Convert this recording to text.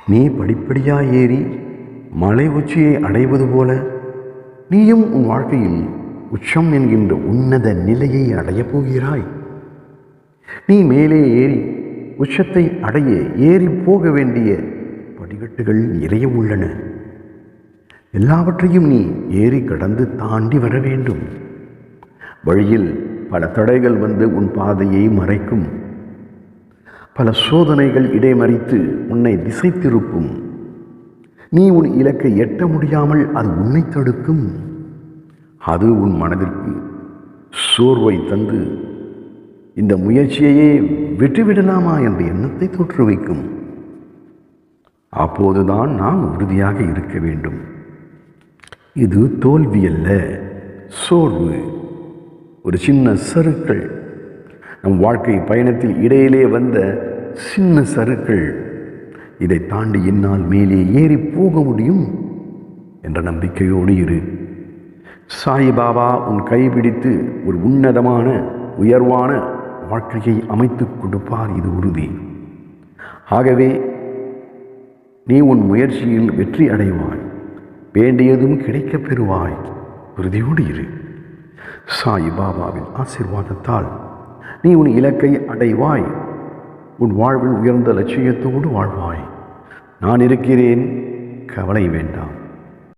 நீ படிப்படியாய் ஏறி மலை உச்சியை அடைவது போல நீயும் உன் வாழ்க்கையில் உச்சம் என்கின்ற உன்னத நிலையை அடையப் போகிறாய். நீ மேலே ஏறி உச்சத்தை அடைய ஏறி போக வேண்டிய படிக்கட்டுகள் நிறைய உள்ளன. எல்லாவற்றையும் நீ ஏறி கடந்து தாண்டி வர வேண்டும். வழியில் பல தடைகள் வந்து உன் பாதையை மறைக்கும். பல சோதனைகள் இடைமறித்து உன்னை திசை திருப்பும். நீ உன் இலக்கை எட்ட முடியாமல் அது உன்னை தடுக்கும். அது உன் மனதிற்கு சோர்வை தந்து இந்த முயற்சியையே விட்டுவிடலாமா என்ற எண்ணத்தை தோற்று வைக்கும். அப்போதுதான் நாம் உறுதியாக இருக்க வேண்டும். இது தோல்வி அல்ல, சோர்வு. ஒரு சின்ன சறுக்கள், நம் வாழ்க்கை பயணத்தில் இடையிலே வந்த சின்ன சறுக்கள். இதை தாண்டி என்னால் மேலே ஏறி போக முடியும் என்ற நம்பிக்கையோடு இரு. சாய்பாபா உன் கைபிடித்து ஒரு உன்னதமான உயர்வான வாழ்க்கையை அமைத்துக் கொடுப்பார், இது உறுதி. ஆகவே நீ உன் முயற்சியில் வெற்றி அடைவாய், வேண்டியதும் கிடைக்கப் பெறுவாய். உறுதியோடு இரு. சாய்பாபாவின் ஆசீர்வாதத்தால் நீ உன் இலக்கை அடைவாய். உன் வாழ்வில் உயர்ந்த லட்சியத்தோடு வாழ்வாய். நான் இருக்கிறேன், கவலை வேண்டாம்.